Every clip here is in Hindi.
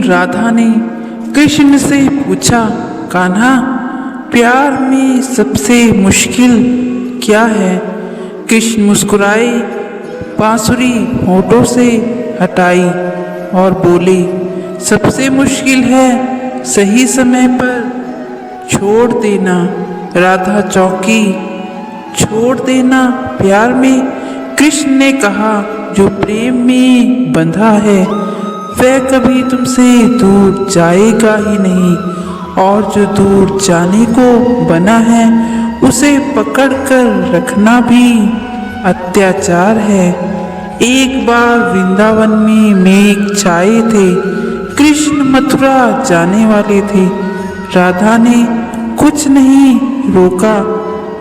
लेकिन राधा ने कृष्ण से पूछा, कान्हा, प्यार में सबसे मुश्किल क्या है? कृष्ण मुस्कुराए, बांसुरी होठों से हटाई और बोले, सबसे मुश्किल है सही समय पर छोड़ देना। राधा चौंकी। छोड़ देना प्यार में? कृष्ण ने कहा, जो प्रेम में बंधा है वह कभी तुमसे दूर जाएगा ही नहीं, और जो दूर जाने को बना है उसे पकड़ कर रखना भी अत्याचार है। एक बार वृंदावन में मेघ छाए थे। कृष्ण मथुरा जाने वाले थे। राधा ने कुछ नहीं रोका,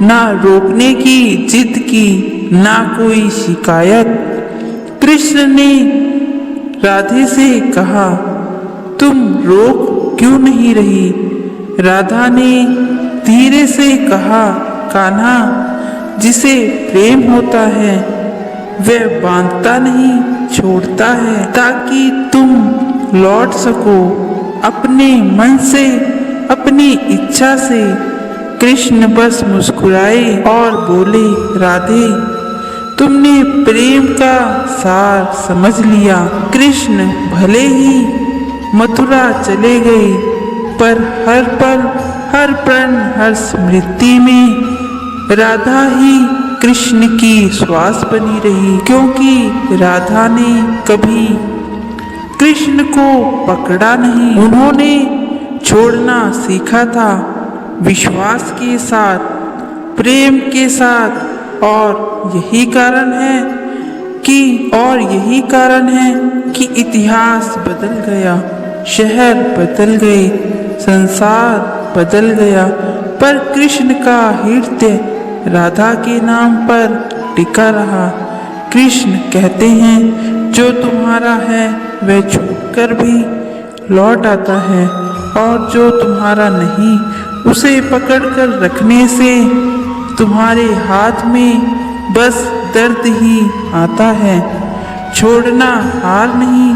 ना रोकने की जिद की, ना कोई शिकायत। कृष्ण ने राधे से कहा, तुम रोक क्यों नहीं रही? राधा ने धीरे से कहा, कान्हा, जिसे प्रेम होता है वह बांधता नहीं, छोड़ता है, ताकि तुम लौट सको अपने मन से, अपनी इच्छा से। कृष्ण बस मुस्कुराए और बोले, राधे, तुमने प्रेम का सार समझ लिया। कृष्ण भले ही मथुरा चले गए, पर हर पल, हर क्षण, हर स्मृति में राधा ही कृष्ण की श्वास बनी रही, क्योंकि राधा ने कभी कृष्ण को पकड़ा नहीं। उन्होंने छोड़ना सीखा था, विश्वास के साथ, प्रेम के साथ। और यही कारण है कि इतिहास बदल गया, शहर बदल गए, संसार बदल गया, पर कृष्ण का हृदय राधा के नाम पर टिका रहा। कृष्ण कहते हैं, जो तुम्हारा है वह छूटकर भी लौट आता है, और जो तुम्हारा नहीं उसे पकड़कर रखने से तुम्हारे हाथ में बस दर्द ही आता है। छोड़ना हार नहीं,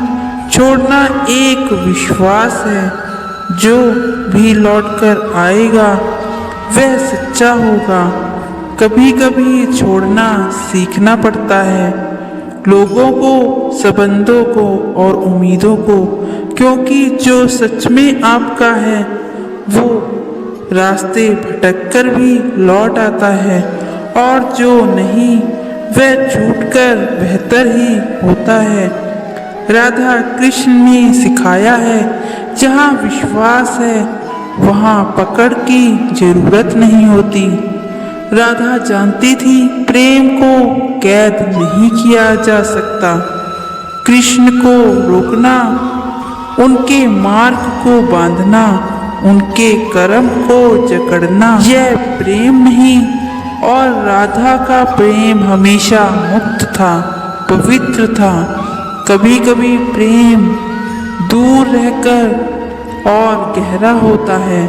छोड़ना एक विश्वास है। जो भी लौटकर आएगा वह सच्चा होगा। कभी कभी छोड़ना सीखना पड़ता है, लोगों को, संबंधों को और उम्मीदों को, क्योंकि जो सच में आपका है वो रास्ते भटककर भी लौट आता है, और जो नहीं वह छूटकर बेहतर ही होता है। राधा कृष्ण ने सिखाया है, जहाँ विश्वास है वहाँ पकड़ की जरूरत नहीं होती। राधा जानती थी, प्रेम को कैद नहीं किया जा सकता। कृष्ण को रोकना, उनके मार्ग को बांधना, उनके कर्म को जकड़ना, यह प्रेम नहीं। और राधा का प्रेम हमेशा मुक्त था, पवित्र था। कभी कभी प्रेम दूर रहकर और गहरा होता है।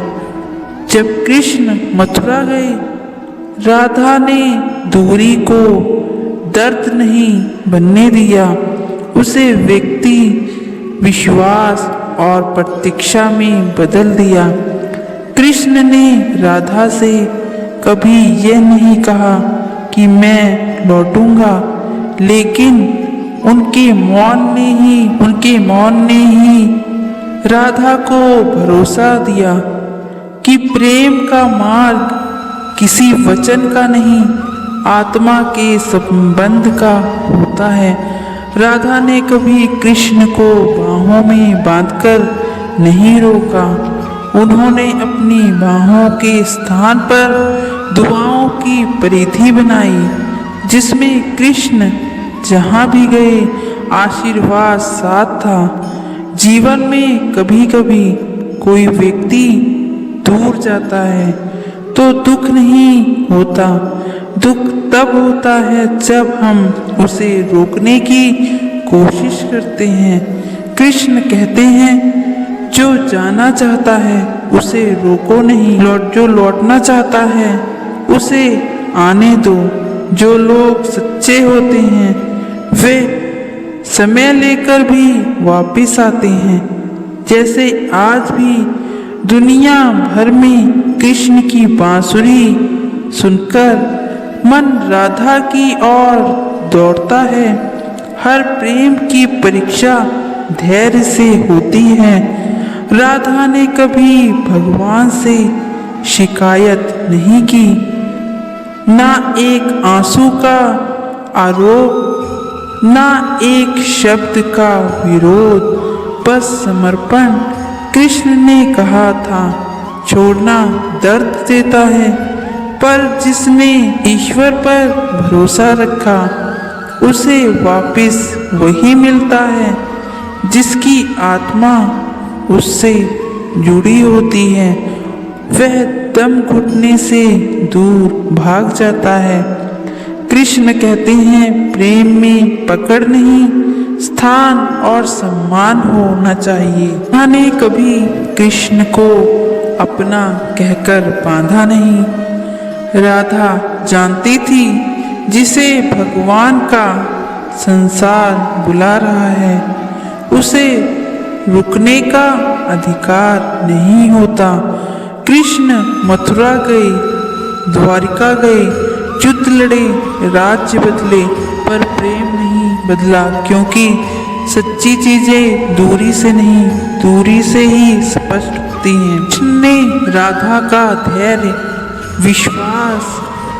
जब कृष्ण मथुरा गए, राधा ने दूरी को दर्द नहीं बनने दिया, उसे व्यक्ति, विश्वास और प्रतीक्षा में बदल दिया। कृष्ण ने राधा से कभी यह नहीं कहा कि मैं लौटूंगा, लेकिन उनके मौन ने ही राधा को भरोसा दिया कि प्रेम का मार्ग किसी वचन का नहीं, आत्मा के संबंध का होता है। राधा ने कभी कृष्ण को बाहों में बांधकर नहीं रोका। उन्होंने अपनी बाहों के स्थान पर दुआओं की परिधि बनाई, जिसमें कृष्ण जहाँ भी गए आशीर्वाद साथ था। जीवन में कभी कभी कोई व्यक्ति दूर जाता है तो दुख नहीं होता, दुख तब होता है जब हम उसे रोकने की कोशिश करते हैं। कृष्ण कहते हैं, जो जाना चाहता है उसे रोको नहीं, जो लौटना चाहता है उसे आने दो। जो लोग सच्चे होते हैं वे समय लेकर भी वापिस आते हैं। जैसे आज भी दुनिया भर में कृष्ण की बांसुरी सुनकर मन राधा की ओर दौड़ता है। हर प्रेम की परीक्षा धैर्य से होती है। राधा ने कभी भगवान से शिकायत नहीं की, ना एक आंसू का आरोप, ना एक शब्द का विरोध, बस समर्पण। कृष्ण ने कहा था, छोड़ना दर्द देता है, पर जिसने ईश्वर पर भरोसा रखा उसे वापस वही मिलता है जिसकी आत्मा उससे जुड़ी होती है। वह दम घुटने से दूर भाग जाता है। कृष्ण कहते हैं, प्रेम में पकड़ नहीं, स्थान और सम्मान होना चाहिए। मैंने कभी कृष्ण को अपना कहकर बांधा नहीं। राधा जानती थी जिसे भगवान का संसार बुला रहा है, उसे रुकने का अधिकार नहीं होता। कृष्ण मथुरा गए, द्वारिका गए, युद्ध लड़े, राज्य बदले, पर प्रेम नहीं बदला, क्योंकि सच्ची चीजें दूरी से नहीं, दूरी से ही स्पष्ट होती हैं। कृष्ण ने राधा का धैर्य, विश्वास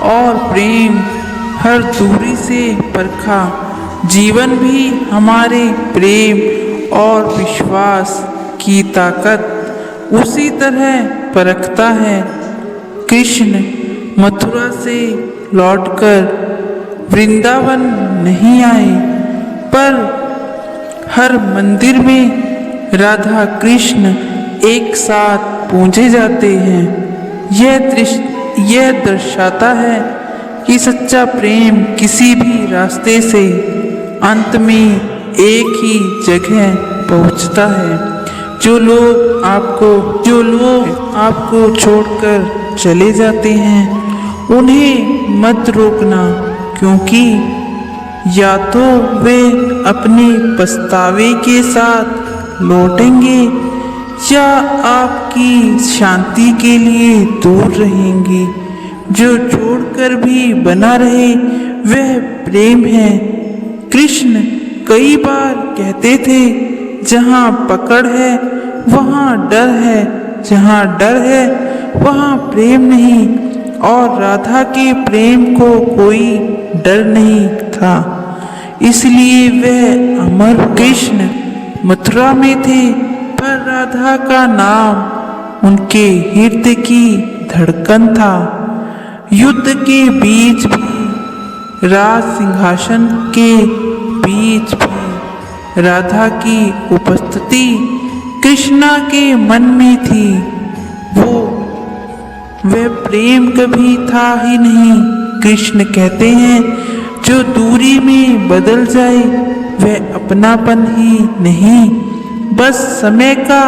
और प्रेम हर दूरी से परखा। जीवन भी हमारे प्रेम और विश्वास की ताकत उसी तरह परखता है। कृष्ण मथुरा से लौटकर वृंदावन नहीं आए, पर हर मंदिर में राधा कृष्ण एक साथ पूजे जाते हैं। यह दर्शाता है कि सच्चा प्रेम किसी भी रास्ते से अंत में एक ही जगह पहुंचता है। जो लोग आपको छोड़कर चले जाते हैं, उन्हें मत रोकना, क्योंकि या तो वे अपने पछतावे के साथ लौटेंगे या आपकी शांति के लिए दूर रहेंगे। जो छोड़कर भी बना रहे वह प्रेम है। कृष्ण कई बार कहते थे, जहाँ पकड़ है वहाँ डर है, जहाँ डर है वहाँ प्रेम नहीं। और राधा के प्रेम को कोई डर नहीं था, इसलिए वह अमर। कृष्ण मथुरा में थे, पर राधा का नाम उनके हृदय की धड़कन था। युद्ध के बीच भी, राज सिंहासन के बीच भी राधा की उपस्थिति कृष्णा के मन में थी। वह प्रेम कभी था ही नहीं। कृष्ण कहते हैं, जो दूरी में बदल जाए वह अपनापन ही नहीं, बस समय का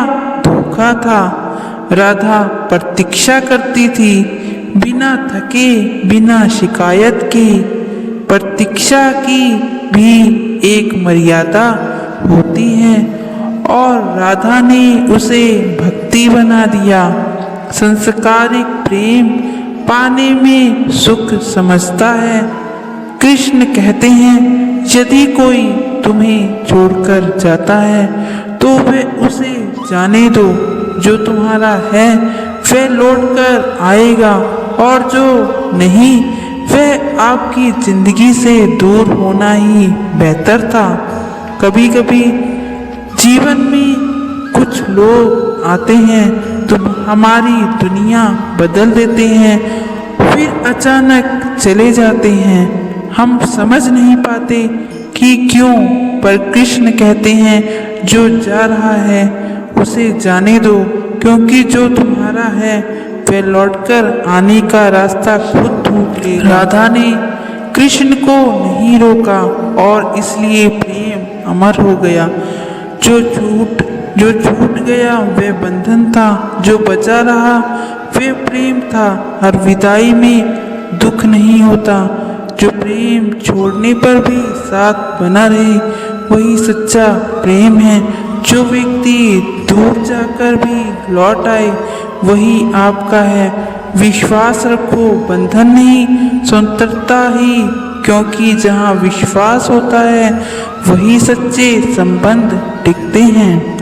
धोखा था। राधा प्रतीक्षा करती थी, बिना थके, बिना शिकायत के। प्रतीक्षा की भी एक मर्यादा होती है, और राधा ने उसे भक्ति बना दिया। संस्कारिक प्रेम पाने में सुख समझता है। कृष्ण कहते हैं, यदि कोई तुम्हें छोड़कर जाता है तो वह उसे जाने दो। जो तुम्हारा है वह लौटकर आएगा, और जो नहीं वह आपकी जिंदगी से दूर होना ही बेहतर था। कभी कभी जीवन में कुछ लोग आते हैं तो हमारी दुनिया बदल देते हैं, फिर अचानक चले जाते हैं। हम समझ नहीं पाते कि क्यों, पर कृष्ण कहते हैं, जो जा रहा है उसे जाने दो, क्योंकि जो तुम्हारा है वह लौटकर आने का रास्ता खुद ढूंढ ले। राधा ने कृष्ण को नहीं रोका, और इसलिए प्रेम अमर हो गया। जो छूट गया वह बंधन था, जो बचा रहा वह प्रेम था। हर विदाई में दुख नहीं होता, जो प्रेम छोड़ने पर भी साथ बना रहे वही सच्चा प्रेम है। जो व्यक्ति दूर जाकर भी लौट आए वही आपका है। विश्वास रखो, बंधन नहीं स्वतंत्रता ही, क्योंकि जहाँ विश्वास होता है वही सच्चे संबंध टिकते हैं।